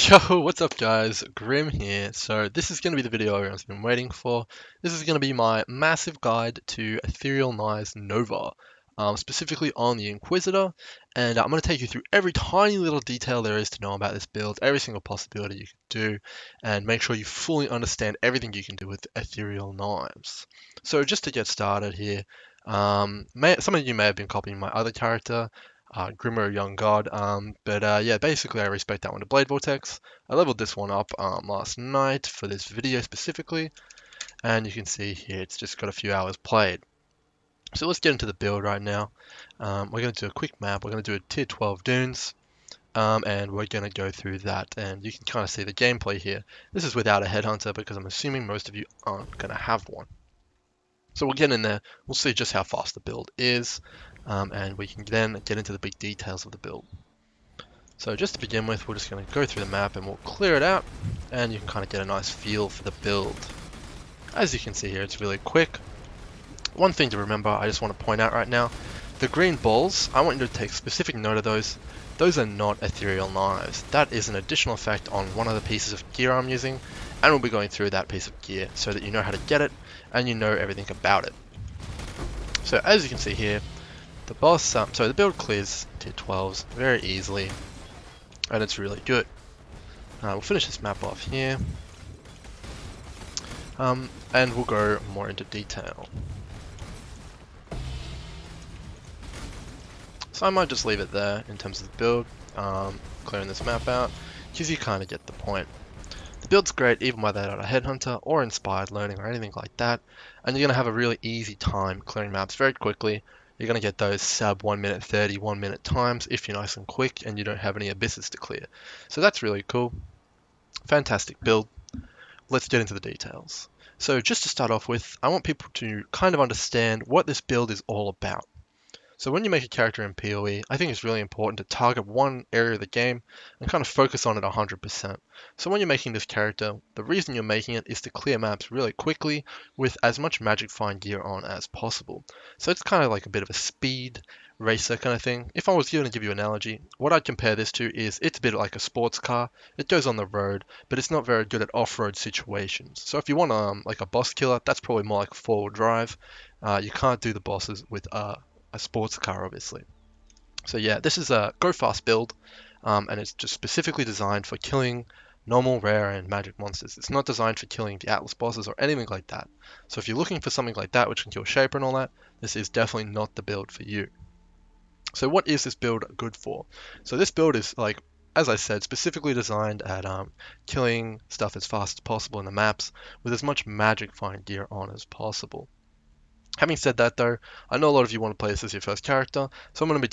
Yo, what's up guys? Grim here. So this is going to be the video everyone's been waiting for. This is going to be my massive guide to Ethereal Knives Nova, specifically on the Inquisitor, and I'm going to take you through every tiny little detail there is to know about this build, every single possibility you can do, and make sure you fully understand everything you can do with Ethereal Knives. So just to get started here, some of you may have been copying my other character, Grimro Young God. But yeah, basically I respect that one to Blade Vortex. I leveled this one up last night for this video specifically, and you can see here it's just got a few hours played. So let's get into the build right now. We're going to do a quick map. We're going to do a tier 12 dunes, and we're going to go through that, and you can kind of see the gameplay here. This is without a headhunter because I'm assuming most of you aren't going to have one. So we'll get in there, we'll see just how fast the build is, and we can then get into the big details of the build. So just to begin with, we're just going to go through the map and we'll clear it out, and you can kind of get a nice feel for the build. As you can see here, it's really quick. One thing to remember, I just want to point out right now, the green balls, I want you to take specific note of those. Those are not ethereal knives. That is an additional effect on one of the pieces of gear I'm using, and we'll be going through that piece of gear so that you know how to get it and you know everything about it. So as you can see here, the boss, so the build clears tier 12s very easily, and it's really good. We'll finish this map off here, and we'll go more into detail. So I might just leave it there in terms of the build, clearing this map out, because you kind of get the point. The build's great even without a headhunter or inspired learning or anything like that, and you're going to have a really easy time clearing maps very quickly. You're going to get those sub 1 minute 30, 1 minute times if you're nice and quick and you don't have any abysses to clear. So that's really cool. Fantastic build. Let's get into the details. So just to start off with, I want people to kind of understand what this build is all about. So when you make a character in PoE, I think it's really important to target one area of the game and kind of focus on it 100%. So when you're making this character, the reason you're making it is to clear maps really quickly with as much magic find gear on as possible. So it's kind of like a bit of a speed racer kind of thing. If I was going to give you an analogy, what I'd compare this to is it's a bit like a sports car. It goes on the road, but it's not very good at off-road situations. So if you want like a boss killer, that's probably more like four-wheel drive. You can't do the bosses with a sports car, obviously. So yeah, this is a go fast build, and it's just specifically designed for killing normal, rare, and magic monsters. It's not designed for killing the Atlas bosses or anything like that. So if you're looking for something like that, which can kill Shaper and all that, this is definitely not the build for you. So what is this build good for? So this build is, like, as I said, specifically designed at killing stuff as fast as possible in the maps with as much magic find gear on as possible. Having said that, though, I know a lot of you want to play this as your first character, so I'm going to be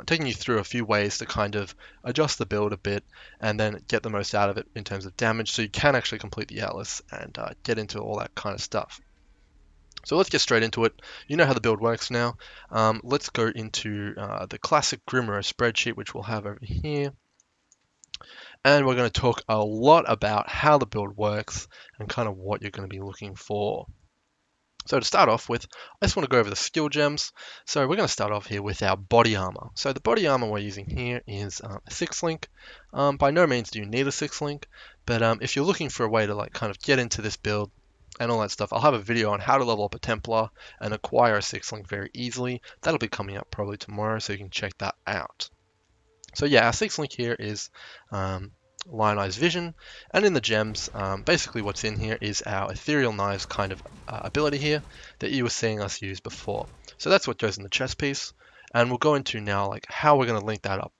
taking you through a few ways to kind of adjust the build a bit and then get the most out of it in terms of damage, so you can actually complete the Atlas and get into all that kind of stuff. So let's get straight into it. You know how the build works now. Let's go into the classic Grimro spreadsheet, which we'll have over here. And we're going to talk a lot about how the build works and kind of what you're going to be looking for. So to start off with, I just want to go over the skill gems. So we're going to start off here with our body armor. So the body armor we're using here is a 6-link. By no means do you need a 6-link, but if you're looking for a way to like kind of get into this build and all that stuff, I'll have a video on how to level up a Templar and acquire a 6-link very easily. That'll be coming up probably tomorrow, so you can check that out. So yeah, our 6-link here is Lionized Vision, and in the gems, basically what's in here is our Ethereal Knives kind of ability here that you were seeing us use before. So that's what goes in the chest piece, and we'll go into now like how we're going to link that up.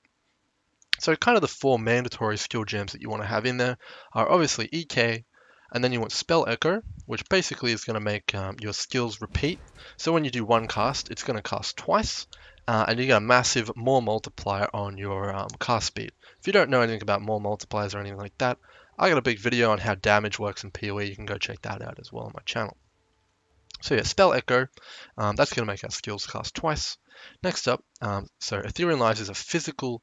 So kind of the 4 mandatory skill gems that you want to have in there are obviously EK, and then you want Spell Echo, which basically is going to make your skills repeat. So when you do one cast, it's going to cast twice, and you get a massive more multiplier on your cast speed. If you don't know anything about more multipliers or anything like that, I got a big video on how damage works in PoE. You can go check that out as well on my channel. So yeah, Spell Echo, that's going to make our skills cast twice. Next up, so Ethereal Knives is a physical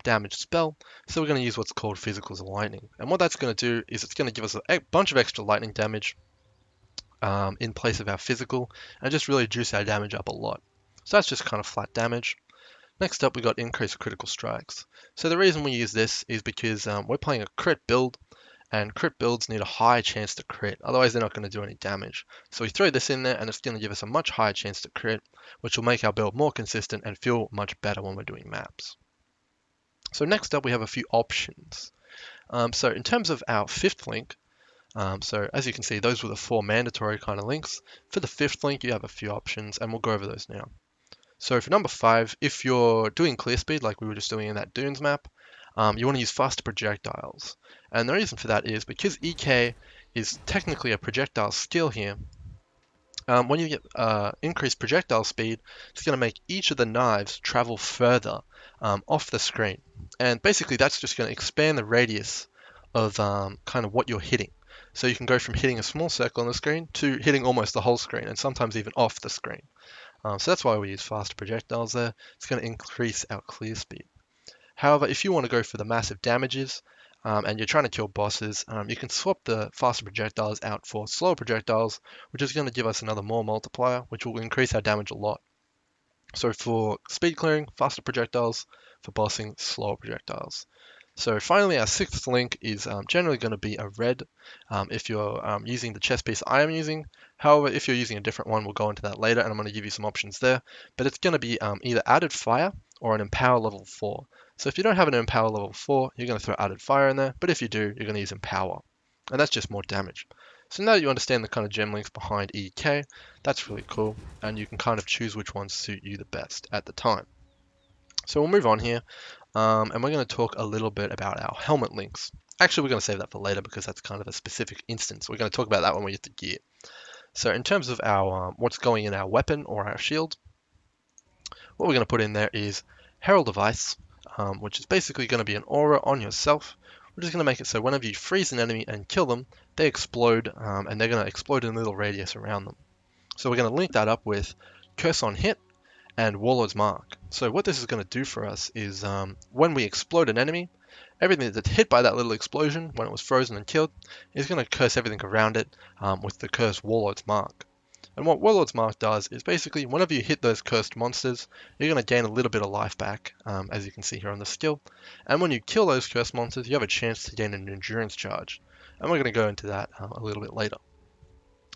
damage spell, so we're going to use what's called Physical's Lightning. And what that's going to do is it's going to give us a bunch of extra lightning damage in place of our physical, and just really juice our damage up a lot. So that's just kind of flat damage. Next up, we got increased critical strikes. So the reason we use this is because we're playing a crit build, and crit builds need a high chance to crit, otherwise they're not going to do any damage. So we throw this in there, and it's going to give us a much higher chance to crit, which will make our build more consistent and feel much better when we're doing maps. So next up, we have a few options. So in terms of our fifth link, so as you can see, those were the 4 mandatory kind of links. For the fifth link, you have a few options, and we'll go over those now. So for number 5, if you're doing clear speed like we were just doing in that Dunes map, you want to use faster projectiles. And the reason for that is because EK is technically a projectile skill here. When you get increased projectile speed, it's going to make each of the knives travel further off the screen. And basically that's just going to expand the radius of kind of what you're hitting. So you can go from hitting a small circle on the screen to hitting almost the whole screen, and sometimes even off the screen. So that's why we use faster projectiles there. It's going to increase our clear speed. However, if you want to go for the massive damages and you're trying to kill bosses, you can swap the faster projectiles out for slower projectiles, which is going to give us another more multiplier, which will increase our damage a lot. So for speed clearing, faster projectiles; for bossing, slower projectiles. So finally, our sixth link is generally going to be a red if you're using the chest piece I am using. However, if you're using a different one, we'll go into that later, and I'm going to give you some options there. But it's going to be either added fire or an empower level 4. So if you don't have an empower level 4, you're going to throw added fire in there. But if you do, you're going to use empower. And that's just more damage. So now that you understand the kind of gem links behind EK, that's really cool. And you can kind of choose which ones suit you the best at the time. So we'll move on here. And we're going to talk a little bit about our helmet links. Actually, we're going to save that for later because that's kind of a specific instance. We're going to talk about that when we get to gear. So in terms of our what's going in our weapon or our shield, what we're going to put in there is Herald of Ice, which is basically going to be an aura on yourself, which is going to make it so whenever you freeze an enemy and kill them, they explode, and they're going to explode in a little radius around them. So we're going to link that up with Curse on Hit and Warlord's Mark. So what this is going to do for us is when we explode an enemy, everything that's hit by that little explosion when it was frozen and killed is going to curse everything around it with the curse Warlord's Mark. And what Warlord's Mark does is basically whenever you hit those cursed monsters, you're going to gain a little bit of life back, as you can see here on the skill. And when you kill those cursed monsters, you have a chance to gain an endurance charge. And we're going to go into that a little bit later.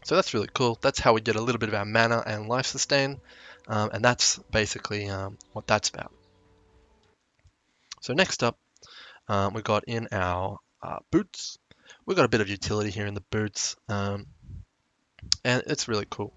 So that's really cool. That's how we get a little bit of our mana and life sustain. And that's basically what that's about. So next up, we got in our boots. We've got a bit of utility here in the boots, and it's really cool.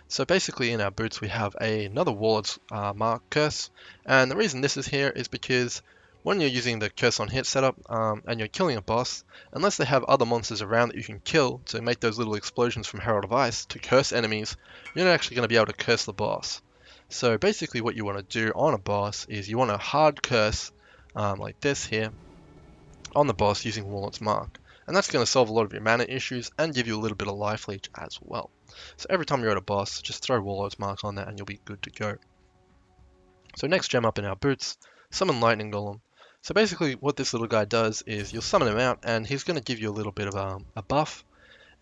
So basically in our boots we have another Warlord's Mark curse, and the reason this is here is because when you're using the curse on hit setup and you're killing a boss, unless they have other monsters around that you can kill to make those little explosions from Herald of Ice to curse enemies, you're not actually going to be able to curse the boss. So basically what you want to do on a boss is you want to hard curse like this here on the boss using Warlord's Mark. And that's going to solve a lot of your mana issues and give you a little bit of life leech as well. So every time you're at a boss, just throw Warlord's Mark on there and you'll be good to go. So next gem up in our boots, Summon Lightning Golem. So basically what this little guy does is you'll summon him out and he's going to give you a little bit of a buff.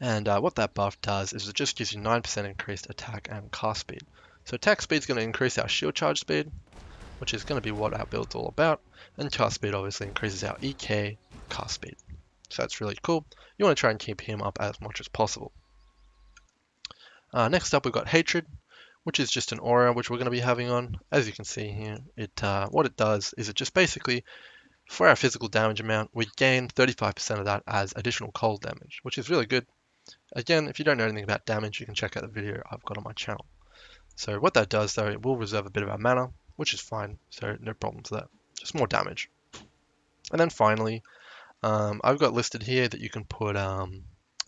And what that buff does is it just gives you 9% increased attack and cast speed. So attack speed is going to increase our shield charge speed, which is going to be what our build's all about. And cast speed obviously increases our EK cast speed. So that's really cool. You want to try and keep him up as much as possible. Next up we've got Hatred, which is just an aura which we're going to be having on. As you can see here, what it does is it just basically, for our physical damage amount, we gain 35% of that as additional cold damage, which is really good. Again, if you don't know anything about damage, you can check out the video I've got on my channel. So what that does though, it will reserve a bit of our mana, which is fine, so no problems there. Just more damage. And then finally, I've got listed here that you can put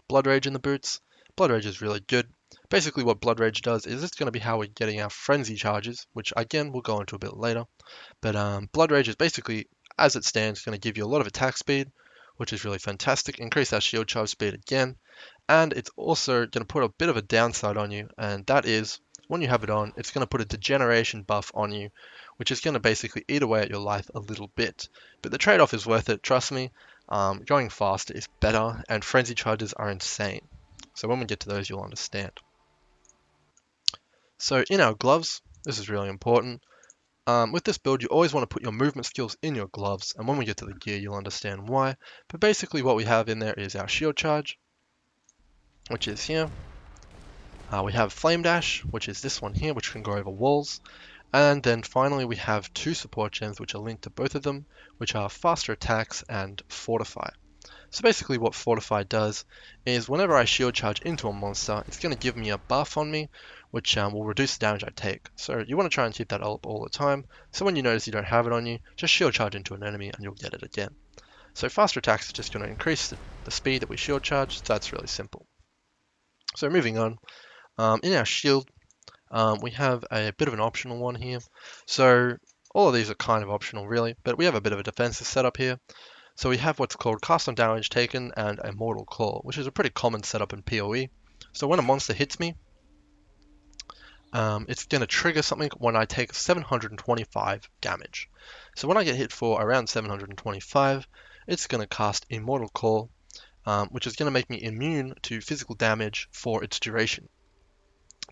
Blood Rage in the boots. Blood Rage is really good. Basically what Blood Rage does is it's going to be how we're getting our Frenzy charges, which again we'll go into a bit later. But Blood Rage is basically, as it stands, going to give you a lot of attack speed, which is really fantastic. Increase our shield charge speed again. And it's also going to put a bit of a downside on you, and that is, when you have it on, it's going to put a degeneration buff on you, which is going to basically eat away at your life a little bit. But the trade-off is worth it, trust me. Going faster is better, and frenzy charges are insane. So when we get to those, you'll understand. So in our gloves, this is really important. With this build, you always want to put your movement skills in your gloves, and when we get to the gear, you'll understand why. But basically what we have in there is our shield charge, which is here. We have flame dash, which is this one here, which can go over walls. And then finally we have two support gems which are linked to both of them, which are faster attacks and fortify. So basically what fortify does is whenever I shield charge into a monster, it's going to give me a buff on me, which will reduce the damage I take. So you want to try and keep that up all the time. So when you notice you don't have it on you, just shield charge into an enemy and you'll get it again. So faster attacks is just going to increase the speed that we shield charge, so that's really simple. So moving on, in our shield, we have a bit of an optional one here. So all of these are kind of optional really, but we have a bit of a defensive setup here. So we have what's called cast on damage taken and a mortal claw, which is a pretty common setup in PoE. So when a monster hits me, it's going to trigger something when I take 725 damage. So when I get hit for around 725, it's going to cast Immortal Claw, which is going to make me immune to physical damage for its duration.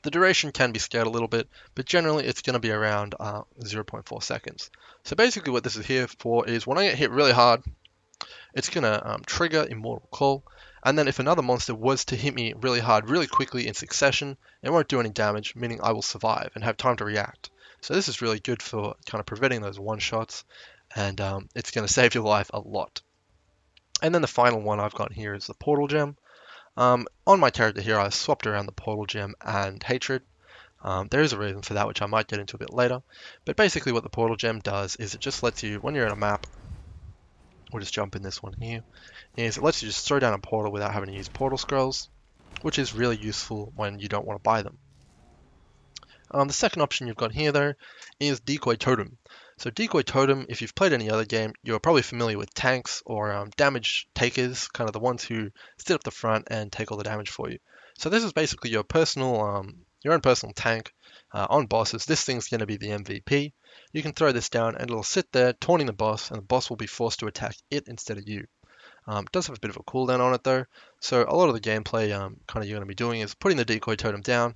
The duration can be scaled a little bit, but generally it's going to be around 0.4 seconds. So basically what this is here for is when I get hit really hard, it's going to trigger Immortal Claw, and then if another monster was to hit me really hard, really quickly in succession, it won't do any damage, meaning I will survive and have time to react. So this is really good for kind of preventing those one-shots, and it's going to save your life a lot. And then the final one I've got here is the Portal Gem. On my character here, I swapped around the Portal Gem and Hatred. There is a reason for that, which I might get into a bit later. But basically what the Portal Gem does is it just lets you, when you're in a map, we'll just jump in this one here, is it lets you just throw down a portal without having to use portal scrolls, which is really useful when you don't want to buy them. The second option you've got here though is Decoy Totem. So Decoy Totem, if you've played any other game, you're probably familiar with tanks or damage takers, kind of the ones who sit up the front and take all the damage for you. So this is basically your own personal tank on bosses. This thing's going to be the MVP. You can throw this down and it'll sit there taunting the boss, and the boss will be forced to attack it instead of you. It does have a bit of a cooldown on it though, so a lot of the gameplay kind of you're going to be doing is putting the Decoy Totem down,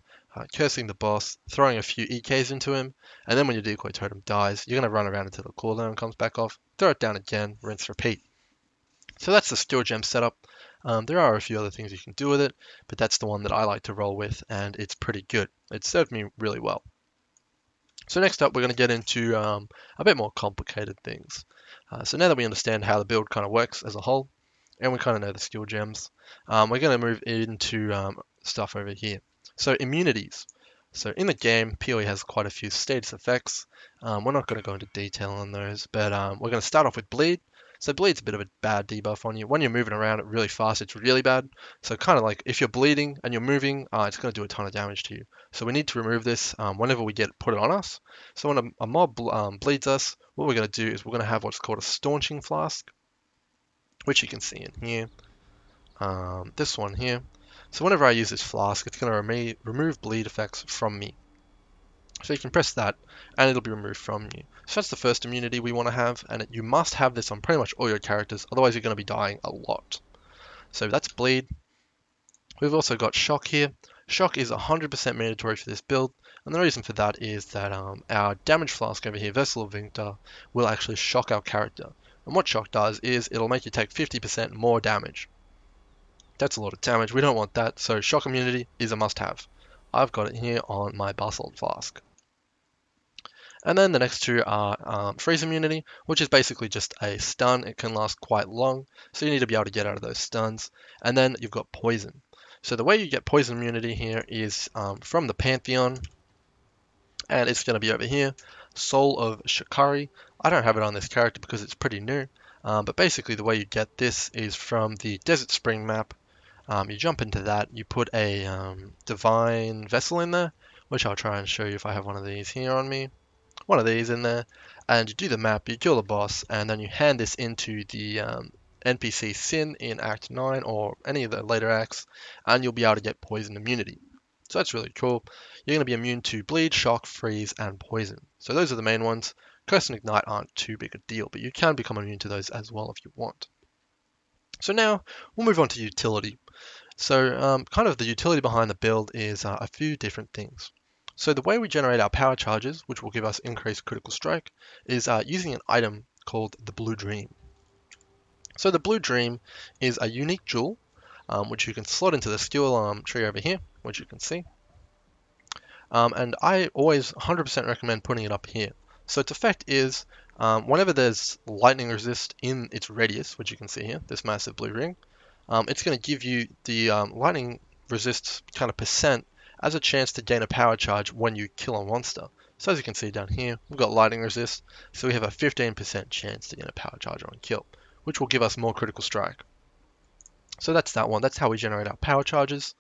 cursing the boss, throwing a few EKs into him, and then when your Decoy Totem dies, you're going to run around until the cooldown comes back off, throw it down again, rinse, repeat. So that's the skill gem setup. There are a few other things you can do with it, but that's the one that I like to roll with, and it's pretty good. It served me really well. So next up, we're going to get into a bit more complicated things. So now that we understand how the build kind of works as a whole, and we kind of know the skill gems, we're going to move into stuff over here. So immunities. So in the game, PoE has quite a few status effects. We're not going to go into detail on those, but we're going to start off with bleed. So bleed's a bit of a bad debuff on you. When you're moving around really fast, it's really bad. So kind of like if you're bleeding and you're moving, it's going to do a ton of damage to you. So we need to remove this whenever we put it on us. So when a mob bleeds us, what we're going to do is we're going to have what's called a staunching flask, which you can see in here. This one here. So whenever I use this flask, it's going to remove bleed effects from me. So you can press that and it'll be removed from you. So that's the first immunity we want to have, and you must have this on pretty much all your characters, otherwise you're going to be dying a lot. So that's bleed. We've also got shock here. Shock is 100% mandatory for this build, and the reason for that is that our damage flask over here, Vessel of Victor, will actually shock our character. And what shock does is it'll make you take 50% more damage. That's a lot of damage. We don't want that, so shock immunity is a must-have. I've got it here on my Basalt Flask. And then the next two are freeze immunity, which is basically just a stun. It can last quite long, so you need to be able to get out of those stuns. And then you've got poison. So the way you get poison immunity here is from the Pantheon, and it's going to be over here, Soul of Shikari. I don't have it on this character because it's pretty new, but basically the way you get this is from the Desert Spring map. You jump into that, you put a Divine Vessel in there, which I'll try and show you if I have one of these here on me. One of these in there, and you do the map, you kill the boss, and then you hand this into the NPC Sin in Act 9 or any of the later acts, and you'll be able to get poison immunity. So that's really cool. You're going to be immune to bleed, shock, freeze, and poison. So those are the main ones. Curse and Ignite aren't too big a deal, but you can become immune to those as well if you want. So now we'll move on to utility. So kind of the utility behind the build is a few different things. So the way we generate our power charges, which will give us increased critical strike, is using an item called the Blue Dream. So the Blue Dream is a unique jewel, which you can slot into the skill tree over here, which you can see. And I always 100% recommend putting it up here. So its effect is, whenever there's lightning resist in its radius, which you can see here, this massive blue ring, it's going to give you the lightning resist kind of percent as a chance to gain a power charge when you kill a monster. So as you can see down here, we've got lightning resist, so we have a 15% chance to gain a power charge on kill, which will give us more critical strike. So that's that one. That's how we generate our power charges.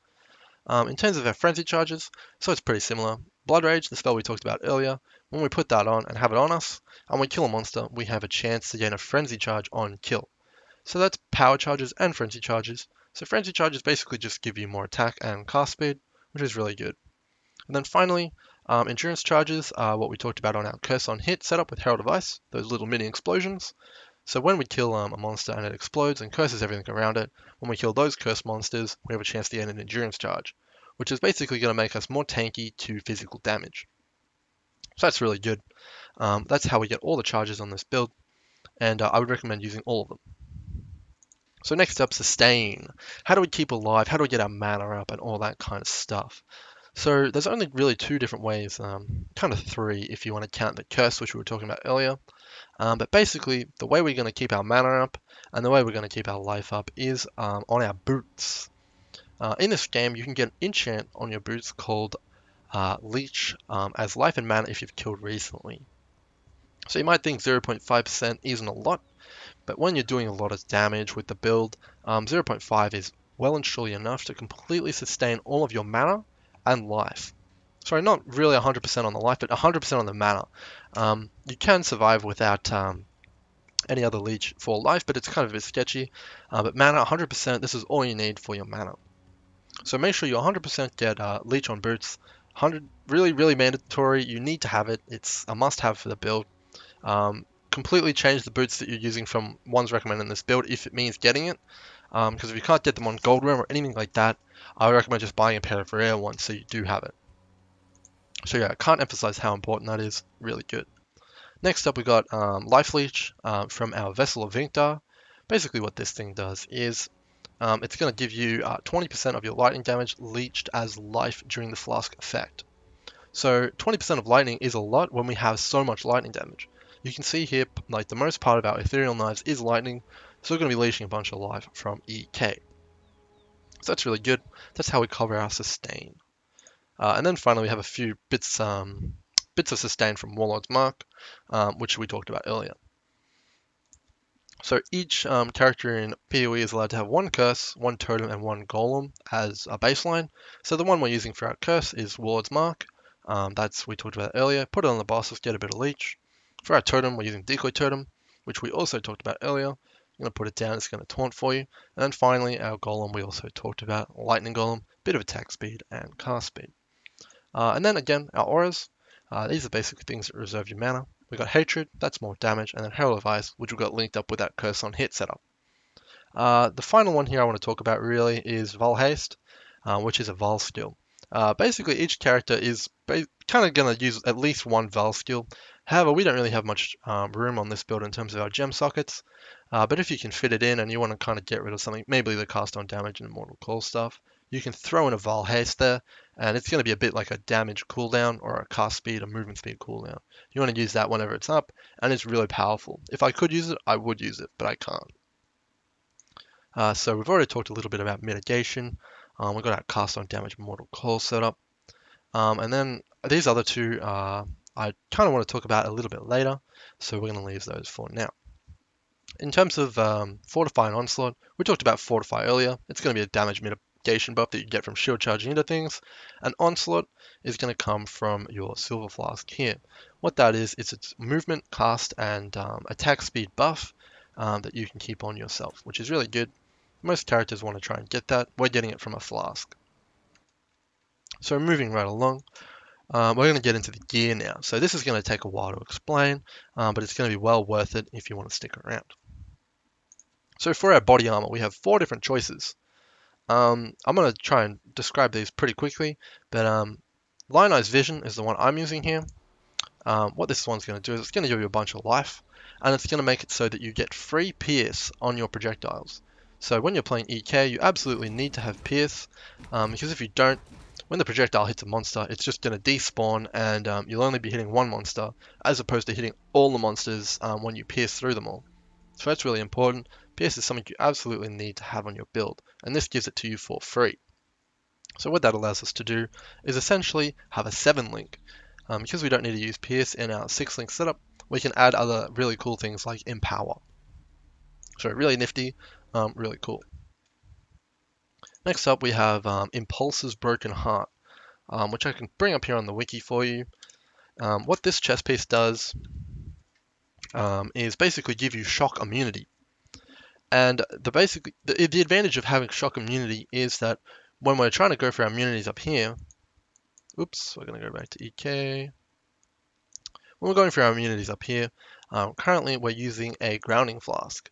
In terms of our frenzy charges, so it's pretty similar. Blood Rage, the spell we talked about earlier, when we put that on and have it on us, and we kill a monster, we have a chance to gain a frenzy charge on kill. So that's power charges and frenzy charges. So frenzy charges basically just give you more attack and cast speed, which is really good. And then finally, endurance charges are what we talked about on our curse on hit setup with Herald of Ice, those little mini explosions. So when we kill a monster and it explodes and curses everything around it, when we kill those cursed monsters, we have a chance to gain an endurance charge, which is basically going to make us more tanky to physical damage. So that's really good. That's how we get all the charges on this build, and I would recommend using all of them. So next up, sustain. How do we keep alive? How do we get our mana up and all that kind of stuff? So there's only really two different ways, kind of three if you want to count the curse, which we were talking about earlier. But basically, the way we're going to keep our mana up and the way we're going to keep our life up is on our boots. In this game, you can get an enchant on your boots called Leech as life and mana if you've killed recently. So you might think 0.5% isn't a lot, but when you're doing a lot of damage with the build, 0.5 is well and surely enough to completely sustain all of your mana and life. Sorry, not really 100% on the life, but 100% on the mana. You can survive without any other leech for life, but it's kind of a bit sketchy. But mana, 100%, this is all you need for your mana. So make sure you 100% get leech on boots. 100, really, really mandatory. You need to have it. It's a must-have for the build. Completely change the boots that you're using from ones recommended in this build if it means getting it. Because if you can't get them on Gold Realm or anything like that, I would recommend just buying a pair of rare ones so you do have it. So yeah, I can't emphasize how important that is. Really good. Next up, we got Life Leech from our Vessel of Vinctar. Basically, what this thing does is it's going to give you 20% of your lightning damage leeched as life during the flask effect. So 20% of lightning is a lot when we have so much lightning damage. You can see here, like the most part of our ethereal knives is lightning, so we're going to be leeching a bunch of life from EK. So that's really good. That's how we cover our sustain. And then finally, we have a few bits of sustain from Warlord's Mark, which we talked about earlier. So each character in PoE is allowed to have one curse, one totem, and one golem as a baseline. So the one we're using for our curse is Warlord's Mark. That's we talked about earlier. Put it on the bosses, get a bit of leech. For our totem, we're using Decoy Totem, which we also talked about earlier. I'm going to put it down, it's going to taunt for you. And then finally, our golem, we also talked about Lightning Golem, bit of attack speed and cast speed. And then again, our auras. These are basically things that reserve your mana. We got Hatred, that's more damage, and then Herald of Ice, which we got linked up with that Curse on Hit setup. The final one here I want to talk about really is Val Haste, which is a Val skill. Basically, each character is kind of going to use at least one Val skill. However, we don't really have much room on this build in terms of our gem sockets. But if you can fit it in and you want to kind of get rid of something, maybe the cast on damage and Immortal Call stuff, you can throw in a Val Haste there, and it's going to be a bit like a damage cooldown or a cast speed or movement speed cooldown. You want to use that whenever it's up, and it's really powerful. If I could use it, I would use it, but I can't. So we've already talked a little bit about mitigation. We've got our cast on damage Mortal Call set up. And then these other two I kind of want to talk about a little bit later, so we're going to leave those for now. In terms of Fortify and Onslaught, we talked about Fortify earlier. It's going to be a damage mitigation buff that you get from shield charging into things. And Onslaught is going to come from your Silver Flask here. What that is, it's its movement, cast, and attack speed buff that you can keep on yourself, which is really good. Most characters want to try and get that. We're getting it from a flask. So moving right along, we're going to get into the gear now. So this is going to take a while to explain, but it's going to be well worth it if you want to stick around. So for our body armor, we have 4 different choices. I'm going to try and describe these pretty quickly, but Lionized Vision is the one I'm using here. What this one's going to do is it's going to give you a bunch of life, and it's going to make it so that you get free Pierce on your projectiles. So when you're playing EK, you absolutely need to have Pierce, because if you don't, when the projectile hits a monster, it's just going to despawn, and you'll only be hitting one monster, as opposed to hitting all the monsters when you pierce through them all. So that's really important. Pierce is something you absolutely need to have on your build, and this gives it to you for free. So what that allows us to do is essentially have a 7 link. Because we don't need to use Pierce in our 6 link setup, we can add other really cool things like Empower. So really nifty, really cool. Next up we have Impulse's Broken Heart, which I can bring up here on the wiki for you. What this chest piece does is basically give you shock immunity. And the advantage of having shock immunity is that when we're trying to go for our immunities up here, oops, we're going to go back to EK. When we're going for our immunities up here, currently we're using a grounding flask.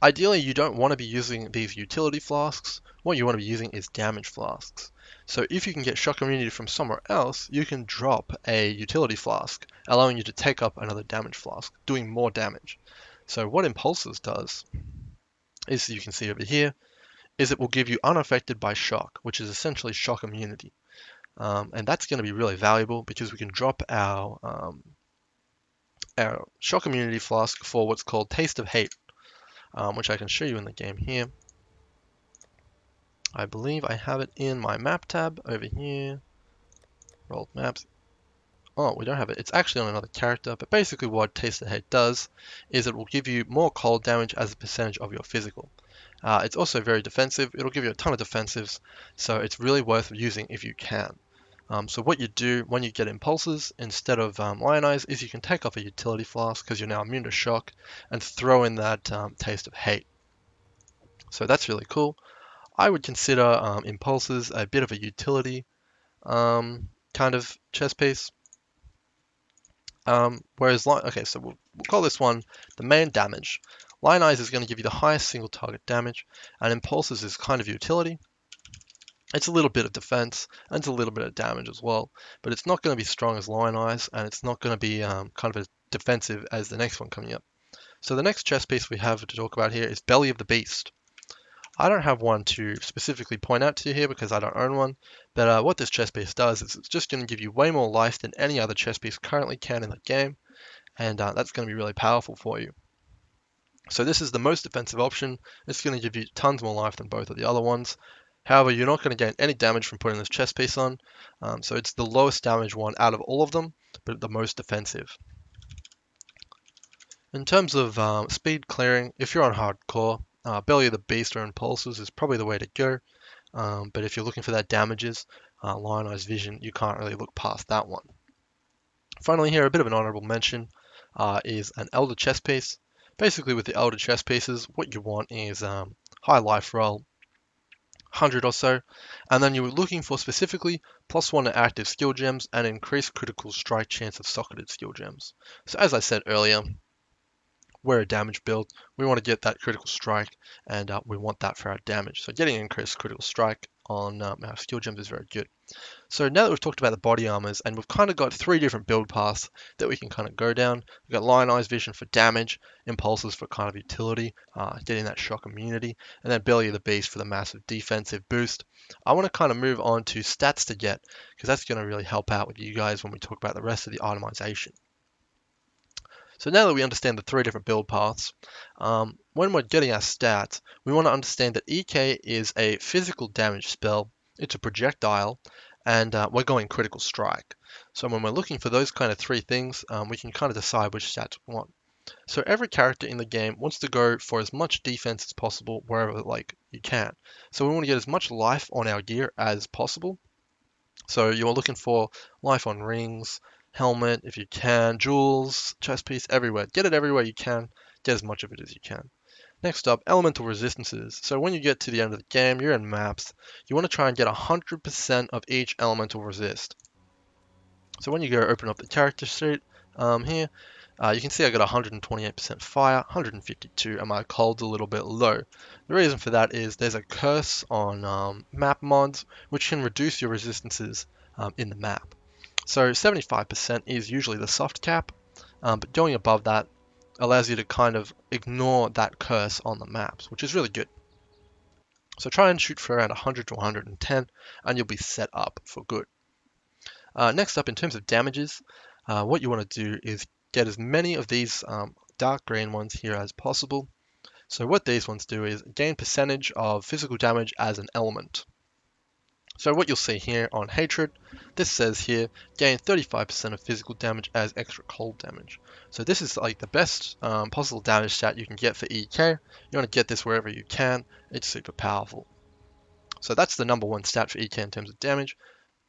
Ideally, you don't want to be using these utility flasks. What you want to be using is damage flasks. So if you can get shock immunity from somewhere else, you can drop a utility flask, allowing you to take up another damage flask, doing more damage. So what Impulses does is, you can see over here, is it will give you unaffected by shock, which is essentially shock immunity. And that's going to be really valuable because we can drop our shock immunity flask for what's called Taste of Hate, which I can show you in the game here. I believe I have it in my map tab over here. Rolled maps. Oh, we don't have it. It's actually on another character, but basically what Taste of Hate does is it will give you more cold damage as a percentage of your physical. It's also very defensive. It'll give you a ton of defensives, so it's really worth using if you can. So what you do when you get Impulses, instead of Lionize, is you can take off a utility flask because you're now immune to shock, and throw in that Taste of Hate. So that's really cool. I would consider Impulses a bit of a utility kind of chess piece. Okay, so we'll call this one the main damage. Lionize is going to give you the highest single target damage, and Impulses is kind of utility. It's a little bit of defense, and it's a little bit of damage as well, but it's not going to be strong as Lionize, and it's not going to be kind of as defensive as the next one coming up. So the next chess piece we have to talk about here is Belly of the Beast. I don't have one to specifically point out to you here because I don't own one, but what this chess piece does is it's just going to give you way more life than any other chess piece currently can in the game, and that's going to be really powerful for you. So this is the most defensive option. It's going to give you tons more life than both of the other ones. However, you're not going to gain any damage from putting this chess piece on, so it's the lowest damage one out of all of them, but the most defensive. In terms of speed clearing, if you're on hardcore, Belly of the Beast or Impulses is probably the way to go, but if you're looking for that damages, Lionized Vision, you can't really look past that one. Finally here, a bit of an honorable mention is an Elder chess piece. Basically with the Elder chess pieces, what you want is high life roll, 100 or so, and then you were looking for specifically +1 to active skill gems and increased critical strike chance of socketed skill gems. So as I said earlier, we're a damage build. We want to get that critical strike, and we want that for our damage. So getting increased critical strike on our skill gems is very good. So now that we've talked about the body armors, and we've kind of got 3 different build paths that we can kind of go down. We've got Lionized Vision for damage, Impulses for kind of utility, getting that shock immunity, and then Belly of the Beast for the massive defensive boost. I want to kind of move on to stats to get, because that's going to really help out with you guys when we talk about the rest of the itemization. So now that we understand the 3 different build paths, when we're getting our stats, we want to understand that EK is a physical damage spell, it's a projectile, and we're going critical strike. So when we're looking for those kind of 3 things, we can kind of decide which stats we want. So every character in the game wants to go for as much defense as possible wherever you can. So we want to get as much life on our gear as possible. So you're looking for life on rings, helmet if you can, jewels, chest piece, everywhere. Get it everywhere you can. Get as much of it as you can. Next up, elemental resistances. So when you get to the end of the game, you're in maps, you want to try and get 100% of each elemental resist. So when you go open up the character sheet here, you can see I got 128% fire, 152, and my cold's a little bit low. The reason for that is there's a curse on map mods which can reduce your resistances in the map. So 75% is usually the soft cap, but going above that allows you to kind of ignore that curse on the maps, which is really good. So try and shoot for around 100 to 110, and you'll be set up for good. Next up, in terms of damages, what you want to do is get as many of these dark green ones here as possible. So what these ones do is gain percentage of physical damage as an element. So what you'll see here on Hatred, this says here, gain 35% of physical damage as extra cold damage. So this is like the best possible damage stat you can get for EK. You want to get this wherever you can. It's super powerful. So that's the number one stat for EK in terms of damage.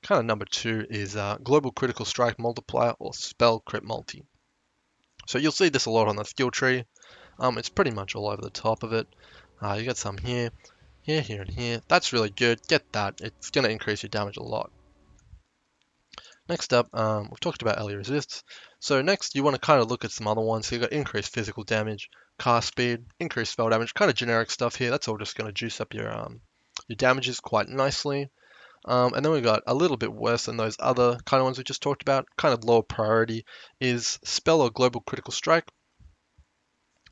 Kind of number two is Global Critical Strike Multiplier or Spell Crit Multi. So you'll see this a lot on the skill tree. It's pretty much all over the top of it. You got some here, here, and here. That's really good. Get that. It's going to increase your damage a lot. Next up, we've talked about early resists. So next, you want to kind of look at some other ones. So you've got increased physical damage, cast speed, increased spell damage, kind of generic stuff here. That's all just going to juice up your damages quite nicely. And then we've got a little bit worse than those other kind of ones we just talked about. Kind of lower priority is spell or global critical strike,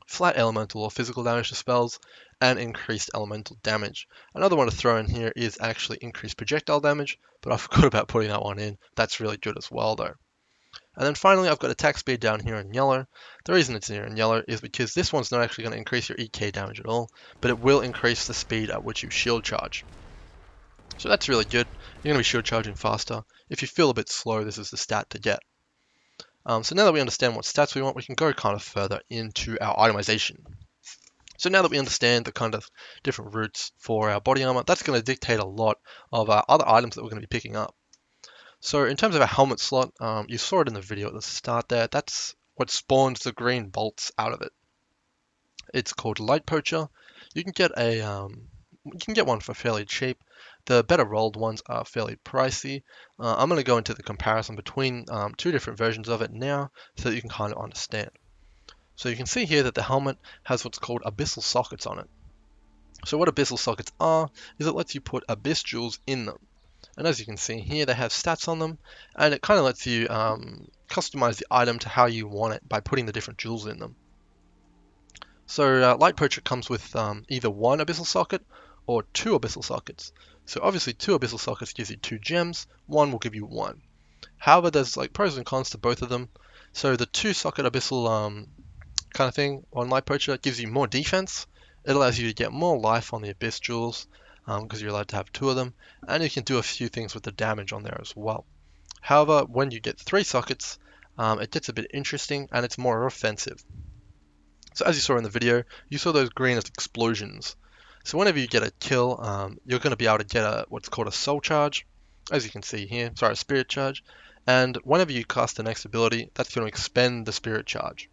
flat elemental or physical damage to spells, and increased elemental damage. Another one to throw in here is actually increased projectile damage, but I forgot about putting that one in. That's really good as well though. And then finally, I've got attack speed down here in yellow. The reason it's here in yellow is because this one's not actually going to increase your EK damage at all, but it will increase the speed at which you shield charge. So that's really good. You're going to be shield charging faster. If you feel a bit slow, this is the stat to get. So now that we understand what stats we want, we can go kind of further into our itemization. So now that we understand the kind of different routes for our body armor, that's going to dictate a lot of our other items that we're going to be picking up. So in terms of our helmet slot, you saw it in the video at the start there. That's what spawns the green bolts out of it. It's called Light Poacher. You can get one for fairly cheap. The better rolled ones are fairly pricey. I'm going to go into the comparison between two different versions of it now so that you can kind of understand. So you can see here that the helmet has what's called abyssal sockets on it. So what abyssal sockets are is it lets you put abyss jewels in them. And as you can see here, they have stats on them, and it kind of lets you customize the item to how you want it by putting the different jewels in them. So Light Poacher comes with either one abyssal socket or two abyssal sockets. So obviously 2 abyssal sockets gives you 2 gems, 1 will give you 1. However, there's like pros and cons to both of them. So the 2 socket abyssal kind of thing on Light Poacher gives you more defense. It allows you to get more life on the abyss jewels because you're allowed to have 2 of them, and you can do a few things with the damage on there as well. However, when you get 3 sockets, it gets a bit interesting and it's more offensive. So as you saw in the video, you saw those green as explosions. So whenever you get a kill, you're going to be able to get what's called a soul charge, as you can see here, sorry, a spirit charge. And whenever you cast the next ability, that's going to expend the spirit charge.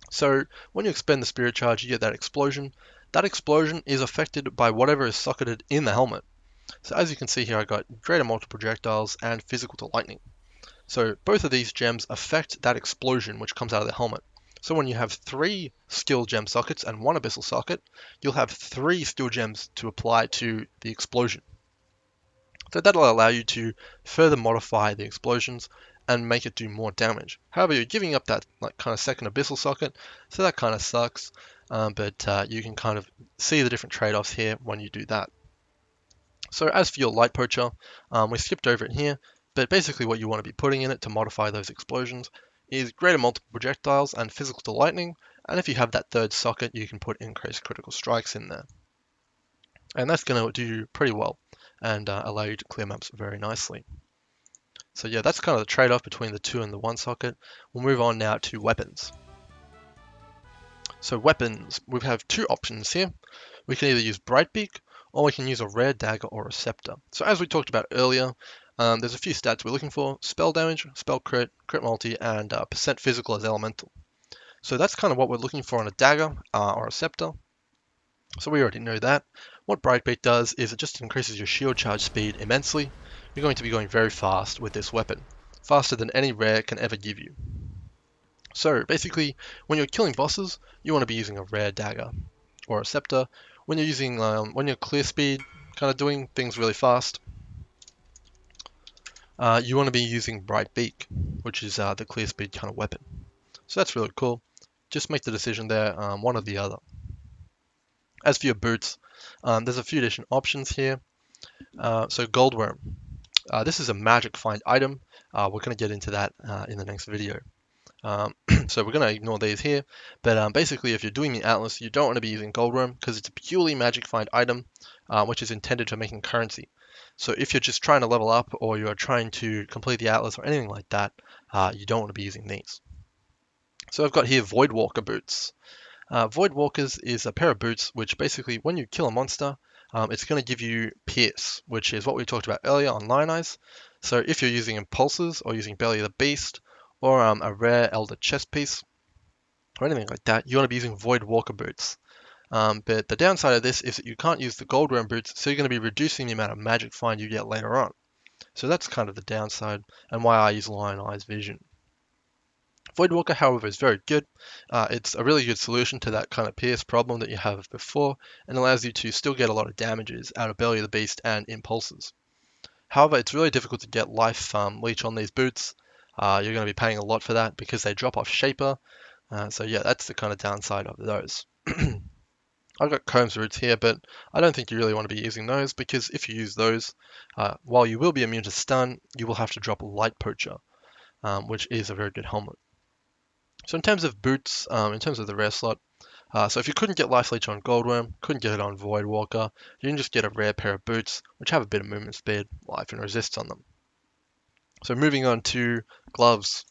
So when you expend the spirit charge, you get that explosion. That explosion is affected by whatever is socketed in the helmet. So as you can see here, I got greater multiple projectiles and physical to lightning. So both of these gems affect that explosion which comes out of the helmet. So when you have 3 skill gem sockets and 1 abyssal socket, you'll have 3 skill gems to apply to the explosion. So that'll allow you to further modify the explosions and make it do more damage. However, you're giving up that like kind of second abyssal socket, so that kind of sucks. But you can kind of see the different trade-offs here when you do that. So as for your Light Poacher, we skipped over it here, but basically what you want to be putting in it to modify those explosions is greater multiple projectiles and physical to lightning, and if you have that 3rd socket, you can put increased critical strikes in there. And that's going to do pretty well and allow you to clear maps very nicely. So yeah, that's kind of the trade-off between the 2 and the 1 socket. We'll move on now to weapons. So weapons, we have 2 options here. We can either use Brightbeak or we can use a rare dagger or a scepter. So as we talked about earlier, there's a few stats we're looking for: spell damage, spell crit, crit multi, and percent physical as elemental. So that's kind of what we're looking for on a dagger or a scepter. So we already know that. What Brightbeat does is it just increases your shield charge speed immensely. You're going to be going very fast with this weapon, faster than any rare can ever give you. So basically, when you're killing bosses, you want to be using a rare dagger or a scepter. When you're clear speed, kind of doing things really fast, you want to be using Bright Beak, which is the clear speed kind of weapon. So that's really cool. Just make the decision there, one or the other. As for your boots, there's a few different options here. So Goldworm. This is a magic find item. We're going to get into that in the next video. So we're going to ignore these here. But basically, if you're doing the Atlas, you don't want to be using Goldworm because it's a purely magic find item, which is intended for making currency. So if you're just trying to level up or you're trying to complete the Atlas or anything like that, you don't want to be using these. So I've got here Voidwalker boots. Voidwalkers is a pair of boots which basically, when you kill a monster, it's going to give you Pierce, which is what we talked about earlier on Lion Eyes. So if you're using Impulses or using Belly of the Beast or a rare Elder chest piece or anything like that, you want to be using Voidwalker boots. But the downside of this is that you can't use the Goldworm boots, so you're going to be reducing the amount of magic find you get later on. So that's kind of the downside and why I use Lion Eyes Vision. Voidwalker, however, is very good. It's a really good solution to that kind of pierce problem that you have before and allows you to still get a lot of damages out of Belly of the Beast and Impulses. However, it's really difficult to get life leech on these boots. You're going to be paying a lot for that because they drop off Shaper. So yeah, that's the kind of downside of those. I've got Combs roots here, but I don't think you really want to be using those because if you use those, while you will be immune to stun, you will have to drop Light Poacher, which is a very good helmet. So in terms of boots, in terms of the rare slot, so if you couldn't get Life Leech on Goldworm, couldn't get it on Voidwalker, you can just get a rare pair of boots, which have a bit of movement speed, life, and resists on them. So moving on to gloves.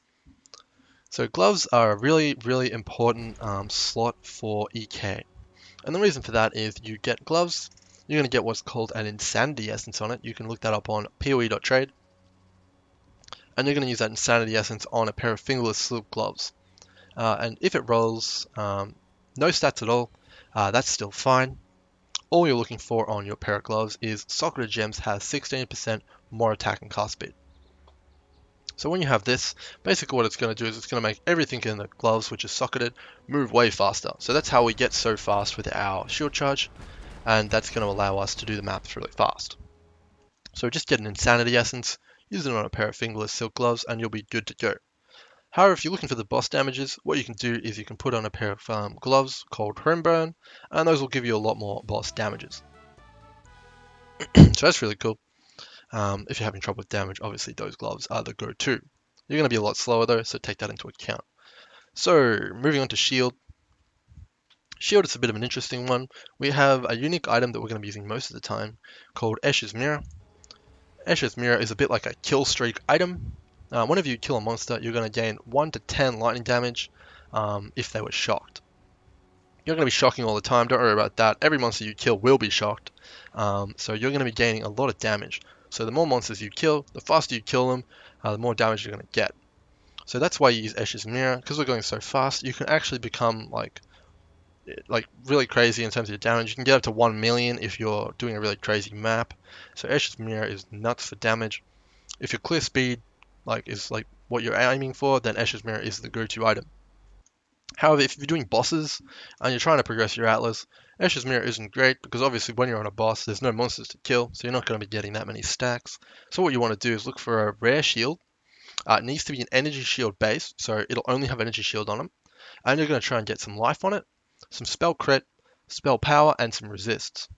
So gloves are a really, really important slot for EK. And the reason for that is you get gloves, you're going to get what's called an Insanity Essence on it. You can look that up on poe.trade. And you're going to use that Insanity Essence on a pair of fingerless silk gloves. And if it rolls no stats at all, that's still fine. All you're looking for on your pair of gloves is Socketed Gems has 16% more attack and cast speed. So when you have this, basically what it's going to do is it's going to make everything in the gloves, which is socketed, move way faster. So that's how we get so fast with our shield charge, and that's going to allow us to do the maps really fast. So just get an Insanity Essence, use it on a pair of fingerless silk gloves, and you'll be good to go. However, if you're looking for the boss damages, what you can do is you can put on a pair of gloves called Homeburn, and those will give you a lot more boss damages. So that's really cool. If you're having trouble with damage, obviously those gloves are the go-to. You're going to be a lot slower though, so take that into account. So moving on to shield. Shield is a bit of an interesting one. We have a unique item that we're going to be using most of the time called Escher's Mirror. Escher's Mirror is a bit like a kill streak item. Whenever you kill a monster, you're going to gain 1 to 10 lightning damage if they were shocked. You're going to be shocking all the time, don't worry about that. Every monster you kill will be shocked. So you're going to be gaining a lot of damage. So the more monsters you kill, the faster you kill them, the more damage you're going to get. So that's why you use Escher's Mirror. Because we're going so fast, you can actually become like really crazy in terms of your damage. You can get up to 1 million if you're doing a really crazy map. So Escher's Mirror is nuts for damage. If your clear speed is what you're aiming for, then Escher's Mirror is the go-to item. However, if you're doing bosses and you're trying to progress your Atlas, Escher's Mirror isn't great because obviously when you're on a boss, there's no monsters to kill, so you're not going to be getting that many stacks. So what you want to do is look for a rare shield. It needs to be an energy shield base, so it'll only have energy shield on them. And you're going to try and get some life on it, some spell crit, spell power, and some resists.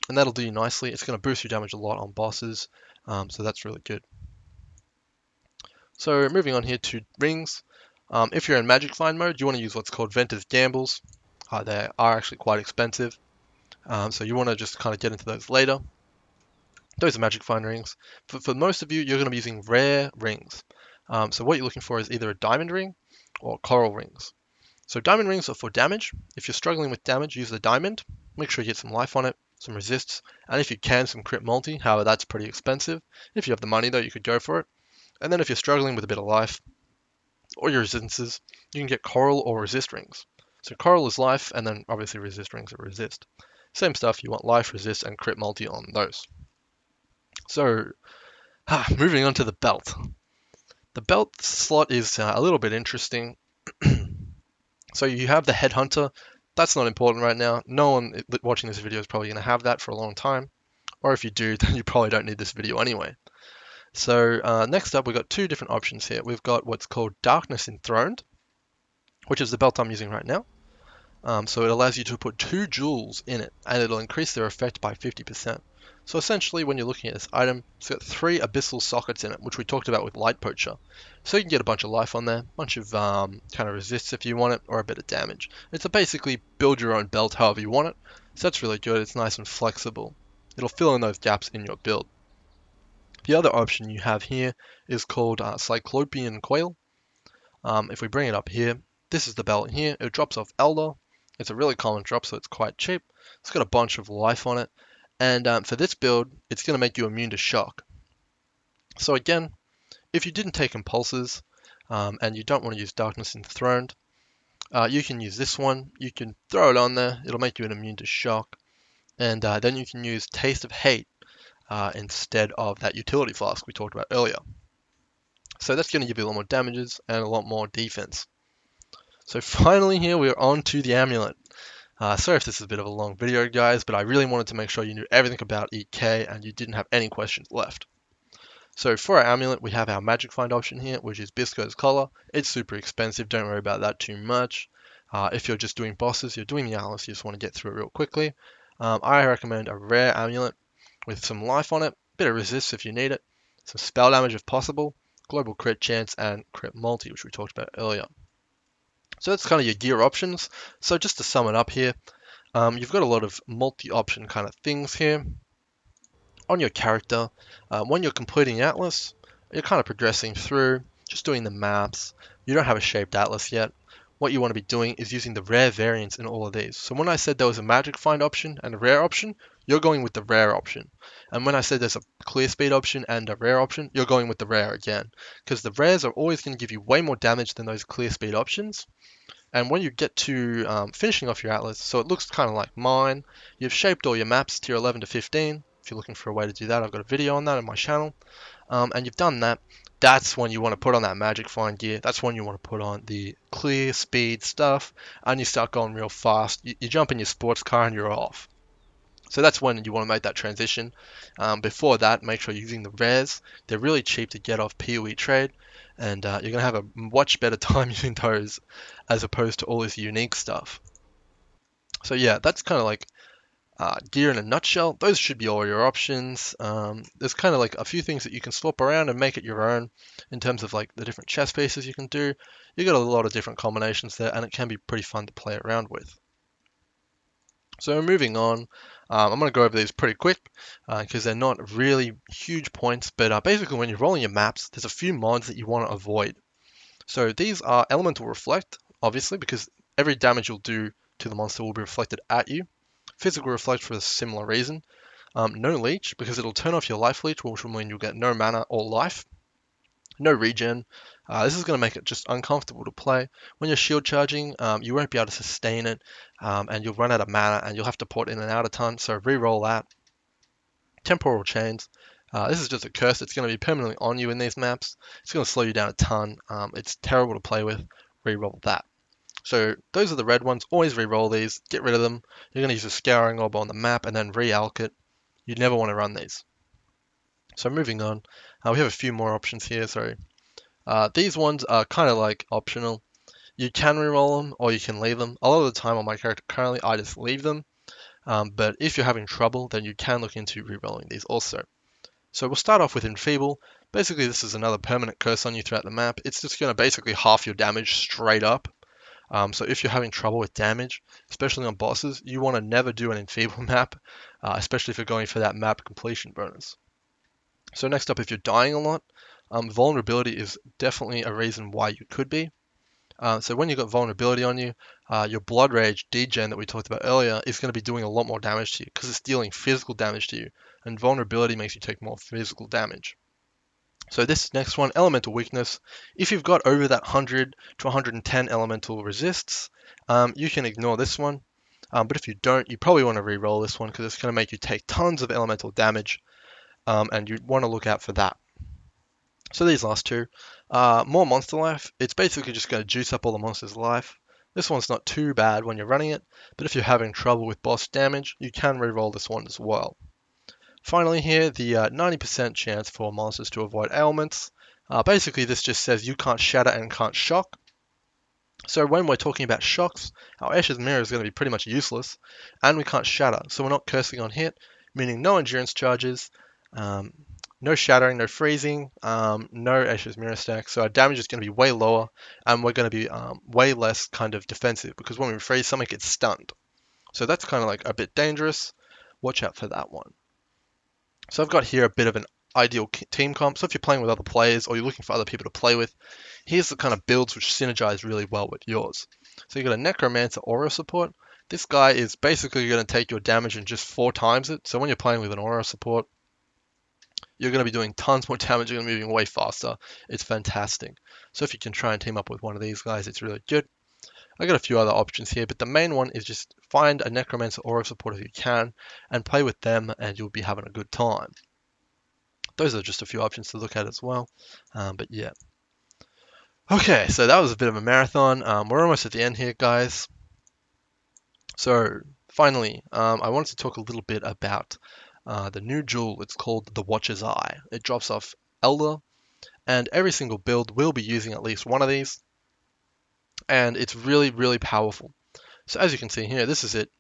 And that'll do you nicely. It's going to boost your damage a lot on bosses, so that's really good. So moving on here to rings. If you're in Magic Find mode, you want to use what's called Ventor's Gambles. They are actually quite expensive, so you want to just kind of get into those later. Those are Magic Find rings. For most of you, you're going to be using rare rings. So what you're looking for is either a diamond ring or coral rings. So diamond rings are for damage. If you're struggling with damage, use the diamond. Make sure you get some life on it, some resists, and if you can, some crit multi. However, that's pretty expensive. If you have the money though, you could go for it. And then if you're struggling with a bit of life, or your resistances, you can get coral or resist rings. So coral is life, and then obviously resist rings are resist. Same stuff, you want life, resist, and crit multi on those. So, moving on to the belt. The belt slot is a little bit interesting. So you have the Headhunter. That's not important right now. No one watching this video is probably going to have that for a long time. Or if you do, then you probably don't need this video anyway. So next up, we've got two different options here. We've got what's called Darkness Enthroned, which is the belt I'm using right now. So it allows you to put 2 jewels in it, and it'll increase their effect by 50%. So essentially, when you're looking at this item, it's got 3 abyssal sockets in it, which we talked about with Light Poacher. So you can get a bunch of life on there, a bunch of kind of resists if you want it, or a bit of damage. It's a basically build your own belt however you want it. So that's really good. It's nice and flexible. It'll fill in those gaps in your build. The other option you have here is called Cyclopean Coil. If we bring it up here, this is the belt here. It drops off Elder. It's a really common drop, so it's quite cheap. It's got a bunch of life on it. And for this build, it's going to make you immune to shock. So again, if you didn't take Impulses and you don't want to use Darkness Enthroned, you can use this one. You can throw it on there. It'll make you an immune to shock. And then you can use Taste of Hate instead of that utility flask we talked about earlier. So that's going to give you a lot more damages and a lot more defense. So finally here we're on to the amulet. Sorry if this is a bit of a long video guys, but I really wanted to make sure you knew everything about EK and you didn't have any questions left. So for our amulet we have our magic find option here, which is Bisco's collar. It's super expensive, don't worry about that too much. If you're just doing bosses, you're doing the atlas, you just want to get through it real quickly. I recommend a rare amulet with some life on it, bit of resist if you need it, some spell damage if possible, global crit chance, and crit multi, which we talked about earlier. So that's kind of your gear options. So just to sum it up here, you've got a lot of multi-option kind of things here. On your character, when you're completing the atlas, you're kind of progressing through, just doing the maps. You don't have a shaped atlas yet. What you want to be doing is using the rare variants in all of these. So when I said there was a magic find option and a rare option, you're going with the rare option. And when I said there's a clear speed option and a rare option, you're going with the rare again. Because the rares are always going to give you way more damage than those clear speed options. And when you get to finishing off your atlas, so it looks kind of like mine, you've shaped all your maps tier 11 to 15. If you're looking for a way to do that, I've got a video on that on my channel. And you've done that. That's when you want to put on that magic find gear. That's when you want to put on the clear speed stuff. And you start going real fast. You jump in your sports car and you're off. So that's when you want to make that transition. Before that, make sure you're using the rares. They're really cheap to get off PoE trade. And you're going to have a much better time using those as opposed to all this unique stuff. So yeah, that's kind of like gear in a nutshell. Those should be all your options. There's kind of like a few things that you can swap around and make it your own in terms of like the different chest pieces you can do. You got a lot of different combinations there and it can be pretty fun to play around with. So moving on, I'm going to go over these pretty quick because they're not really huge points, but basically when you're rolling your maps, there's a few mods that you want to avoid. So these are Elemental Reflect, obviously, because every damage you'll do to the monster will be reflected at you. Physical Reflect for a similar reason. No Leech, because it'll turn off your life leech, which will mean you'll get no mana or life. No regen. This is going to make it just uncomfortable to play. When you're shield charging, you won't be able to sustain it, and you'll run out of mana, and you'll have to port in and out a ton, so re-roll that. Temporal Chains. This is just a curse. It's going to be permanently on you in these maps. It's going to slow you down a ton. It's terrible to play with. Re-roll that. So those are the red ones. Always re-roll these. Get rid of them. You're going to use a Scouring Orb on the map and then re-alk it. You never want to run these. So moving on. We have a few more options here. So these ones are kind of like optional. You can re-roll them or you can leave them. A lot of the time on my character currently, I just leave them. But if you're having trouble, then you can look into re-rolling these also. So we'll start off with Enfeeble. Basically, this is another permanent curse on you throughout the map. It's just going to basically half your damage straight up. So if you're having trouble with damage, especially on bosses, you want to never do an Enfeeble map, especially if you're going for that map completion bonus. So next up, if you're dying a lot, vulnerability is definitely a reason why you could be. So when you've got vulnerability on you, your Blood Rage degen that we talked about earlier is going to be doing a lot more damage to you because it's dealing physical damage to you, and vulnerability makes you take more physical damage. So this next one, Elemental Weakness. If you've got over that 100 to 110 elemental resists, you can ignore this one. But if you don't, you probably want to re-roll this one because it's going to make you take tons of elemental damage, and you want to look out for that. So these last two, more monster life. It's basically just going to juice up all the monster's life. This one's not too bad when you're running it, but if you're having trouble with boss damage, you can re-roll this one as well. Finally here, the 90% chance for monsters to avoid ailments. Basically, this just says you can't shatter and can't shock. So when we're talking about shocks, our Ashes Mirror is going to be pretty much useless, and we can't shatter, so we're not cursing on hit, meaning no endurance charges, um, no shattering, no freezing, no Ashes Mirror stack, so our damage is going to be way lower, and we're going to be way less kind of defensive, because when we freeze something, it's stunned. So that's kind of like a bit dangerous. Watch out for that one. So I've got here a bit of an ideal team comp. So if you're playing with other players or you're looking for other people to play with, here's the kind of builds which synergize really well with yours. So you've got a Necromancer Aura support. This guy is basically going to take your damage and just 4 times it. So when you're playing with an Aura support, you're going to be doing tons more damage. You're going to be moving way faster. It's fantastic. So if you can try and team up with one of these guys, it's really good. I got a few other options here, but the main one is just find a Necromancer Aura support if you can and play with them and you'll be having a good time. Those are just a few options to look at as well. But yeah. Okay, so that was a bit of a marathon. We're almost at the end here, guys. So finally, I wanted to talk a little bit about the new jewel. It's called the Watcher's Eye. It drops off Elder, and every single build will be using at least one of these. And it's really, really powerful. So as you can see here, this is it.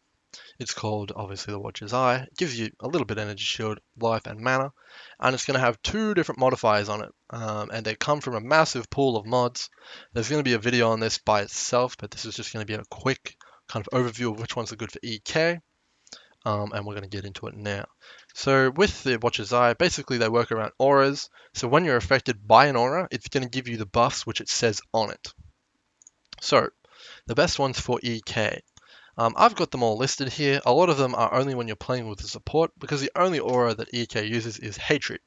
It's called, obviously, the Watcher's Eye. It gives you a little bit of energy shield, life, and mana. And it's going to have 2 different modifiers on it. And they come from a massive pool of mods. There's going to be a video on this by itself, but this is just going to be a quick kind of overview of which ones are good for EK. And we're going to get into it now. So with the Watcher's Eye, basically they work around auras. So when you're affected by an aura, it's going to give you the buffs which it says on it. So the best ones for EK. I've got them all listed here. A lot of them are only when you're playing with the support, because the only aura that EK uses is Hatred.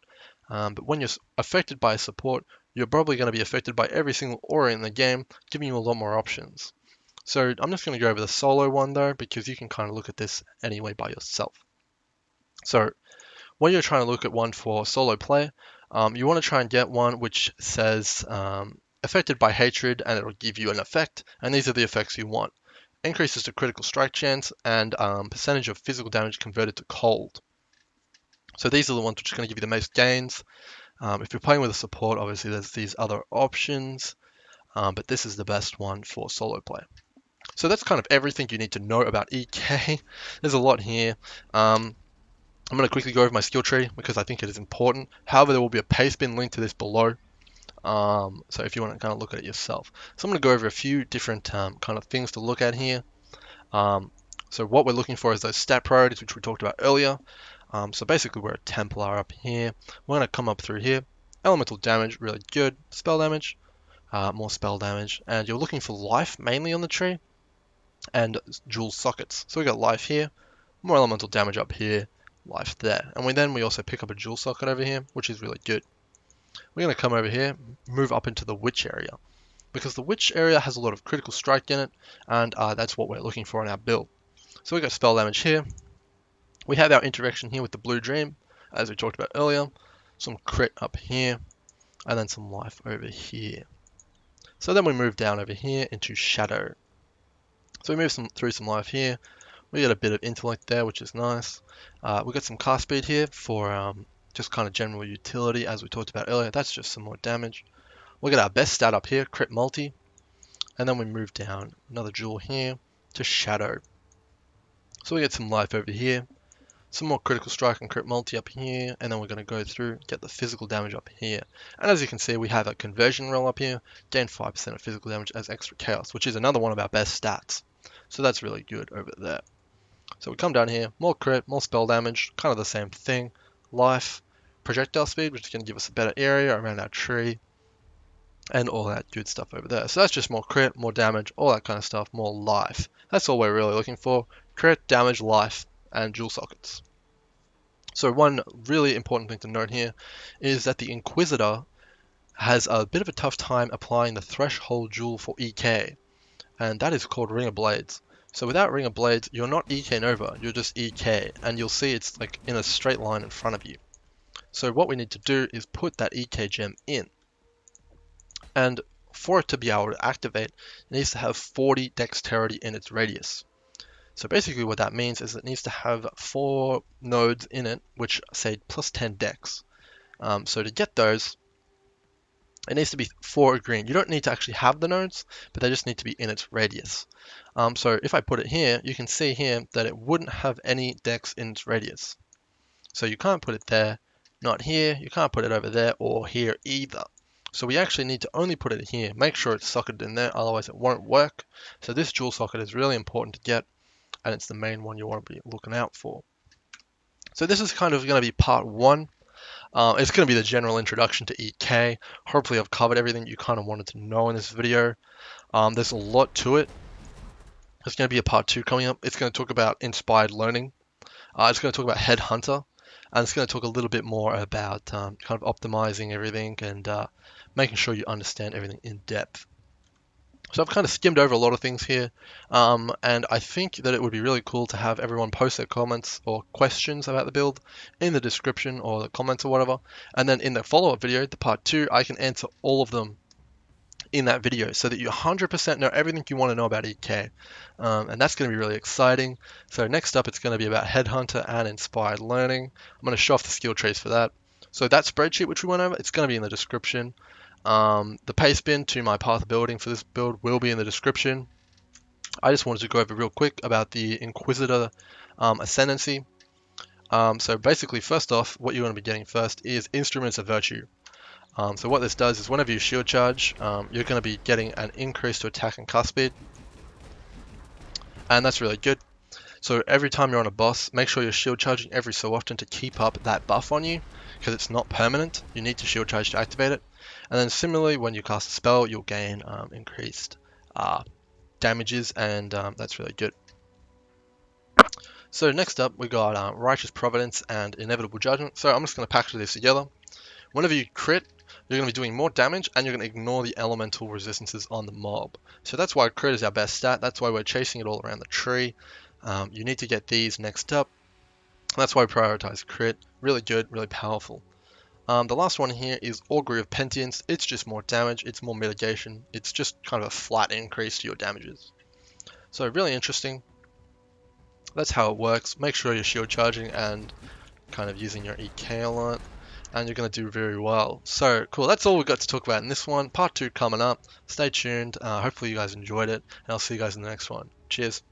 But when you're affected by a support, you're probably going to be affected by every single aura in the game, giving you a lot more options. So I'm just going to go over the solo one though, because you can kind of look at this anyway by yourself. So when you're trying to look at one for solo play, you want to try and get one which says affected by hatred, and it'll give you an effect, and these are the effects you want. Increases the critical strike chance and percentage of physical damage converted to cold. So these are the ones which are going to give you the most gains. If you're playing with a support, obviously there's these other options, but this is the best one for solo play. So that's kind of everything you need to know about EK. There's a lot here. I'm going to quickly go over my skill tree because I think it is important. However, there will be a paste bin link to this below. So if you want to kind of look at it yourself. So I'm going to go over a few different kind of things to look at here. So what we're looking for is those stat priorities, which we talked about earlier. So basically we're a Templar up here. We're going to come up through here. Elemental damage, really good. Spell damage, more spell damage. And you're looking for life mainly on the tree. And jewel sockets. So we got life here, more elemental damage up here, life there. And we also pick up a jewel socket over here, which is really good. We're going to come over here, move up into the witch area, because the witch area has a lot of critical strike in it, and that's what we're looking for in our build. So we got spell damage here. We have our interaction here with the blue dream, as we talked about earlier. Some crit up here, and then some life over here. So then we move down over here into shadow. So we move through some life here. We get a bit of intellect there, which is nice. We got some cast speed here for just kind of general utility, as we talked about earlier. That's just some more damage. We got our best stat up here, crit multi. And then we move down another jewel here to shadow. So we get some life over here. Some more critical strike and crit multi up here. And then we're going to go through, get the physical damage up here. And as you can see, we have a conversion roll up here. Gain 5% of physical damage as extra chaos, which is another one of our best stats. So that's really good over there. So we come down here, more crit, more spell damage, kind of the same thing. Life, projectile speed, which is going to give us a better area around our tree. And all that good stuff over there. So that's just more crit, more damage, all that kind of stuff, more life. That's all we're really looking for. Crit, damage, life, and jewel sockets. So one really important thing to note here is that the Inquisitor has a bit of a tough time applying the threshold jewel for EK. And that is called Ring of Blades. So without Ring of Blades, you're not EKing over, you're just EK, and you'll see it's like in a straight line in front of you. So what we need to do is put that EK gem in. And for it to be able to activate, it needs to have 40 dexterity in its radius. So basically what that means is it needs to have 4 nodes in it, which say plus 10 dex. So to get those, it needs to be 4 green. You don't need to actually have the nodes, but they just need to be in its radius. So if I put it here, you can see here that it wouldn't have any dex in its radius. So you can't put it there, not here, you can't put it over there or here either. So we actually need to only put it here. Make sure it's socketed in there, otherwise it won't work. So this dual socket is really important to get, and it's the main one you want to be looking out for. So this is kind of going to be part 1. It's going to be the general introduction to EK. Hopefully I've covered everything you kind of wanted to know in this video. There's a lot to it. There's going to be a part 2 coming up. It's going to talk about inspired learning. It's going to talk about Headhunter. And it's going to talk a little bit more about kind of optimizing everything and making sure you understand everything in depth. So I've kind of skimmed over a lot of things here, and I think that it would be really cool to have everyone post their comments or questions about the build in the description or the comments or whatever, and then in the follow-up video, the part 2, I can answer all of them in that video so that you 100% know everything you want to know about EK, and that's going to be really exciting. So next up, it's going to be about Headhunter and Inspired Learning. I'm going to show off the skill trees for that. So that spreadsheet which we went over, it's going to be in the description. The paste bin to my path building for this build will be in the description. I just wanted to go over real quick about the Inquisitor Ascendancy. So basically, first off, what you're going to be getting first is Instruments of Virtue. So what this does is whenever you shield charge, you're going to be getting an increase to attack and cast speed. And that's really good. So every time you're on a boss, make sure you're shield charging every so often to keep up that buff on you, because it's not permanent. You need to shield charge to activate it. And then similarly, when you cast a spell, you'll gain increased damages, and that's really good. So next up, we got Righteous Providence and Inevitable Judgment. So I'm just going to package this together. Whenever you crit, you're going to be doing more damage, and you're going to ignore the elemental resistances on the mob. So that's why crit is our best stat. That's why we're chasing it all around the tree. You need to get these next up. That's why we prioritize crit. Really good, really powerful. The last one here is Augury of Penitence. It's just more damage, it's more mitigation. It's just kind of a flat increase to your damages. So really interesting. That's how it works. Make sure you're shield charging and kind of using your EK a lot, and you're going to do very well. So cool, that's all we've got to talk about in this one. Part 2 coming up. Stay tuned. Hopefully you guys enjoyed it, and I'll see you guys in the next one. Cheers.